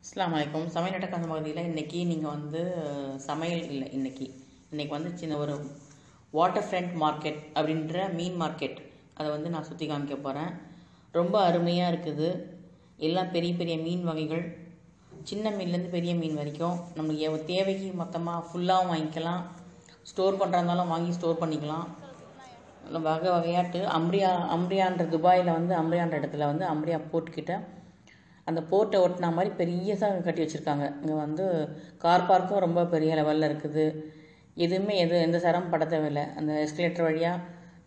அஸ்ஸலாமு அலைக்கும். சமையல் அட்டகாசம் பகுதியில் இன்றைக்கி நீங்கள் சமையல் இல்லை. இன்றைக்கி சின்ன ஒரு வாட்டர் ஃப்ரண்ட் மார்க்கெட் அப்படின்ற மீன் மார்க்கெட் அதை நான் சுற்றி காமிக்க போகிறேன். ரொம்ப அருமையாக இருக்குது. எல்லாம் பெரிய பெரிய மீன் வகைகள், சின்ன மீன்லேருந்து பெரிய மீன் வரைக்கும் நம்மளுக்கு தேவைக்கு மொத்தமாக ஃபுல்லாகவும் வாங்கிக்கலாம். ஸ்டோர் பண்ணுறதாலும் வாங்கி ஸ்டோர் பண்ணிக்கலாம். வகை வகையாட்டு அம்ரியான்ற துபாயில் அம்ரியான்ற இடத்துல அம்ரியா போர்ட்கிட்ட அந்த போர்ட்டை ஒட்டின மாதிரி பெரியதாக கட்டி வச்சுருக்காங்க. இங்கே கார் பார்க்கும் ரொம்ப பெரிய லெவலில் இருக்குது. எந்த சிரமம் பட தேவையில்லை. அந்த எஸ்கலேட்டர் வழியாக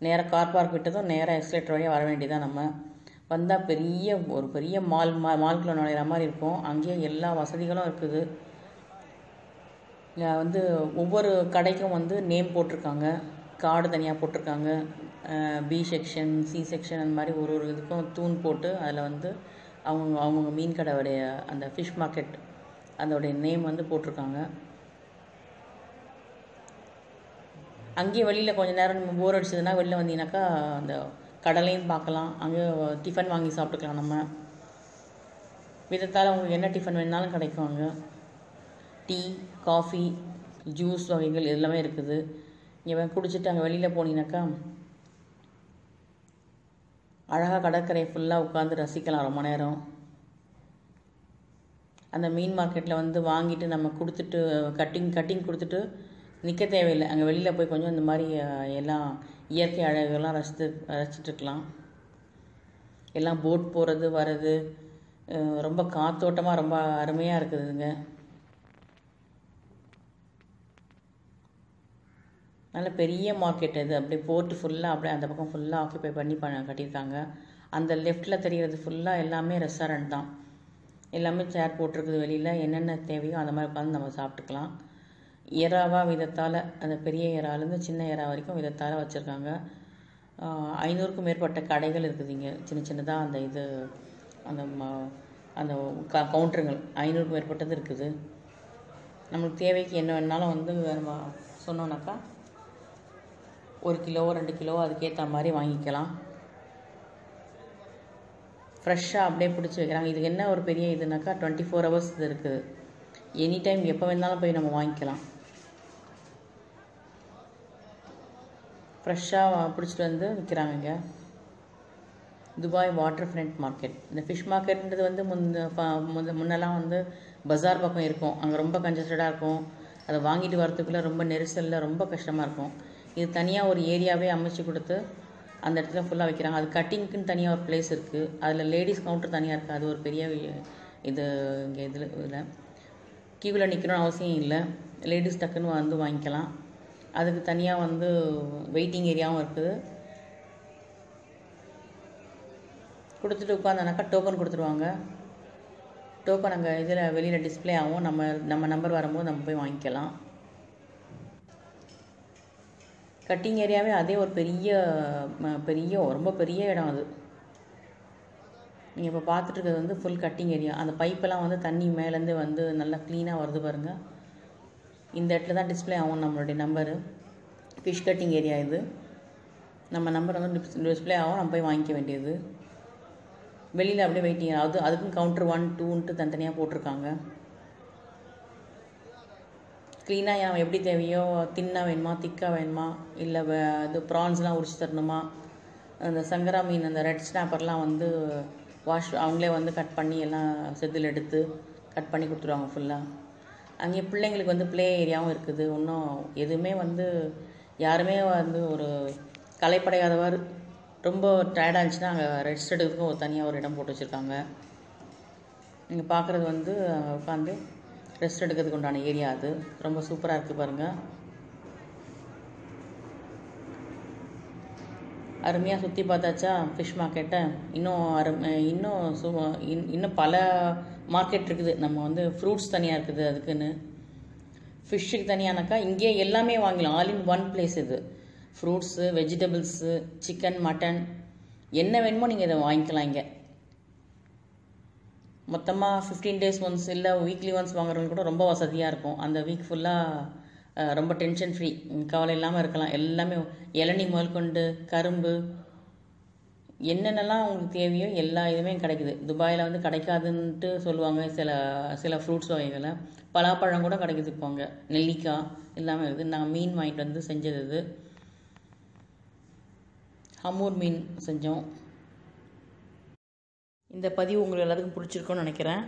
நேராக கார் பார்க் விட்டதும் நேராக எஸ்கலேட்டர் வழியாக வர வேண்டியதான். நம்ம வந்தால் ஒரு பெரிய மால்குள்ளே நுழையிற மாதிரி இருக்கும். அங்கேயே எல்லா வசதிகளும் இருக்குது. ஒவ்வொரு கடைக்கும் நேம் போட்டிருக்காங்க. கார்டு தனியாக போட்டிருக்காங்க. பி செக்ஷன், சி செக்ஷன், அந்த மாதிரி ஒரு இதுக்கும் தூண் போட்டு அதில் அவங்க மீன் கடையோடைய அந்த ஃபிஷ் மார்க்கெட் அதோடைய நேம் போட்டிருக்காங்க. அங்கேயே வெளியில் கொஞ்சம் நேரம் போர் அடிச்சதுன்னா வெளில வந்தீங்கன்னாக்கா அந்த கடலையும் பார்க்கலாம். அங்கே டிஃபன் வாங்கி சாப்பிட்டுக்கலாம். நம்ம விதத்தால் உங்களுக்கு என்ன டிஃபன் வேணுனாலும் கிடைக்கும். அங்கே டீ, காஃபி, ஜூஸ் வகைகள் எல்லாமே இருக்குது. இங்கே குடிச்சிட்டு அங்கே வெளியில் போனீங்கன்னாக்கா அழகாக கடற்கரை ஃபுல்லாக உட்காந்து ரசிக்கலாம் ரொம்ப நேரம். அந்த மீன் மார்க்கெட்டில் வாங்கிட்டு நம்ம கொடுத்துட்டு கட்டிங் கொடுத்துட்டு நிற்க தேவையில்லை. அங்கே வெளியில் போய் கொஞ்சம் இந்த மாதிரி எல்லாம் இயற்கை அழகெல்லாம் ரசிச்சுட்ருக்கலாம். எல்லாம் போட் போகிறது வர்றது ரொம்ப காத்தோட்டமாக ரொம்ப அருமையாக இருக்குதுங்க. நல்ல பெரிய மார்க்கெட் இது. அப்படியே போர்ட்டு ஃபுல்லாக அப்படியே அந்த பக்கம் ஃபுல்லாக ஆக்குப்பை பண்ணி கட்டியிருக்காங்க. அந்த லெஃப்டில் தெரிகிறது ஃபுல்லாக எல்லாமே ரெஸ்டாரண்ட் தான். எல்லாமே சேர் போட்டிருக்குது. வெளியில் என்னென்ன தேவையோ அந்த மாதிரி உட்காந்து நம்ம சாப்பிட்டுக்கலாம். எறாவாக விதத்தால் அந்த பெரிய எறாலேருந்து சின்ன எறா வரைக்கும் விதத்தால் வச்சுருக்காங்க. 500க்கும் மேற்பட்ட கடைகள் இருக்குது இங்கே. சின்னதாக அந்த கவுண்டருங்கள் 500க்கும் மேற்பட்டது இருக்குது. நம்மளுக்கு தேவைக்கு என்ன வேணாலும் நம்ம சொன்னோன்னாக்கா 1 கிலோ 2 கிலோ அதுக்கேற்ற மாதிரி வாங்கிக்கலாம். ஃப்ரெஷ்ஷாக அப்படியே பிடிச்சி வைக்கிறாங்க. இதுக்கு என்ன ஒரு பெரிய இதுனாக்கா 24 hours இது இருக்குது. எனி டைம் எப்போ வேணாலும் போய் நம்ம வாங்கிக்கலாம். ஃப்ரெஷ்ஷாக பிடிச்சிட்டு விற்கிறாங்க இங்கே. Dubai water front market. இந்த ஃபிஷ் மார்க்கெட்ன்றது முன்னெல்லாம் பஜார் பக்கம் இருக்கும். அங்கே ரொம்ப கன்ஜஸ்டடாக இருக்கும். அதை வாங்கிட்டு வரத்துக்குள்ளே ரொம்ப நெரிசலில் ரொம்ப கஷ்டமாக இருக்கும். இது தனியாக ஒரு ஏரியாவே அமைச்சு கொடுத்து அந்த இடத்துல ஃபுல்லாக வைக்கிறாங்க. அது கட்டிங்க்குன்னு தனியாக ஒரு பிளேஸ் இருக்குது. அதில் லேடிஸ் கவுண்டர் தனியாக இருக்குது. அது ஒரு பெரிய இது. இங்கே இதில் கியூவில் நிற்கணும்னு அவசியம் இல்லை. லேடிஸ் டக்குன்னு வாங்கிக்கலாம். அதுக்கு தனியாக வெயிட்டிங் ஏரியாவும் இருக்குது. கொடுத்துட்டு உட்காந்தோன்னாக்கா டோக்கன் கொடுத்துருவாங்க. டோக்கன் அங்கே இதில் வெளியில் டிஸ்பிளே ஆகும். நம்ம நம்பர் வரும்போது நம்ம போய் வாங்கிக்கலாம். கட்டிங் ஏரியாவே அதே ஒரு ரொம்ப பெரிய இடம் அது. நீங்கள் இப்போ பார்த்துட்டு இருக்கிறது ஃபுல் கட்டிங் ஏரியா. அந்த பைப்பெல்லாம் தண்ணி மேலேருந்து நல்லா க்ளீனாக வருது பாருங்கள். இந்த இடத்துல தான் டிஸ்பிளே ஆகும் நம்மளுடைய நம்பரு. ஃபிஷ் கட்டிங் ஏரியா இது. நம்ம நம்பர் டிஸ்பிளே ஆகும். நம்ம போய் வாங்கிக்க வேண்டியது. வெளியில் அப்படியே வெயிட்டிங். அதுக்கும் கவுண்டர் 1, 2ன்ட்டு தனித்தனியாக போட்டிருக்காங்க. க்ளீனாக எப்படி தேவையோ தின்னாக வேணுமா, திக்காக வேணுமா, இல்லை இது ப்ரான்ஸ்லாம் உரிச்சு தரணுமா, அந்த சங்கரா மீன் அந்த ரெட் ஸ்னாப்பர்லாம் வாஷ் அவங்களே கட் பண்ணி எல்லாம் செதில் எடுத்து கட் பண்ணி கொடுத்துருவாங்க ஃபுல்லாக. அங்கே பிள்ளைங்களுக்கு ப்ளே ஏரியாவும் இருக்குது. இன்னும் எதுவுமே யாருமே ஒரு களைப்படையாதவாறு ரொம்ப டயர்டாக இருந்துச்சுன்னா அங்கே ரெஸ்ட் எடுக்கிறதுக்கும் தனியாக ஒரு இடம் போட்டு வச்சுருக்காங்க. நீங்கள் பார்க்குறது உட்காந்து ரெஸ்ட் எடுக்கிறதுக்கு உண்டான ஏரியா அது. ரொம்ப சூப்பராக இருக்குது பாருங்கள். அருமையாக சுற்றி பார்த்தாச்சா ஃபிஷ் மார்க்கெட்டை. இன்னும் பல மார்க்கெட் இருக்குது. நம்ம ஃப்ரூட்ஸ் தனியாக இருக்குது. அதுக்குன்னு ஃபிஷ்ஷுக்கு தனியானாக்கா இங்கேயே எல்லாமே வாங்கலாம். ஆல் இன் ஒன் பிளேஸ் இது. ஃப்ரூட்ஸு, வெஜிடபிள்ஸு, சிக்கன், மட்டன் என்ன வேணுமோ நீங்கள் இதை வாங்கிக்கலாம். இங்கே மொத்தமாக 15 days ஒன்ஸ் இல்லை வீக்லி ஒன்ஸ் வாங்குறவங்க கூட ரொம்ப வசதியாக இருக்கும். அந்த வீக் ஃபுல்லாக ரொம்ப டென்ஷன் ஃப்ரீ, கவலை இல்லாமல் இருக்கலாம். எல்லாமே இளநீ முதல் கொண்டு கரும்பு என்னென்னலாம் உங்களுக்கு தேவையோ எல்லா இதுவுமே கிடைக்குது. துபாயில் வந்து கிடைக்காதுன்ட்டு சொல்லுவாங்க சில சில ஃப்ரூட்ஸ் வகைகளை. பலாப்பழம் கூட கிடைக்குது இப்போ அங்கே. நெல்லிக்காய் எல்லாமே இருக்குது. நாங்கள் மீன் வாங்கிட்டு வந்து செஞ்சது இது. ஹமூர் மீன் செஞ்சோம். இந்த பதிவு உங்களுக்கு எல்லாத்துக்கும் பிடிச்சிருக்குன்னு நினைக்கிறேன்.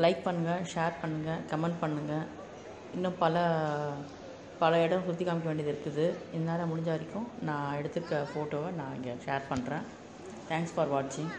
லைக் பண்ணுங்கள், ஷேர் பண்ணுங்கள், கமெண்ட் பண்ணுங்கள். இன்னும் பல இடம் சுற்றி காமிக்க வேண்டியது இருக்குது. என்னால் முடிஞ்ச வரைக்கும் நான் எடுத்துருக்க ஃபோட்டோவை நான் இங்கே ஷேர் பண்ணுறேன். தேங்க்ஸ் ஃபார் வாட்சிங்.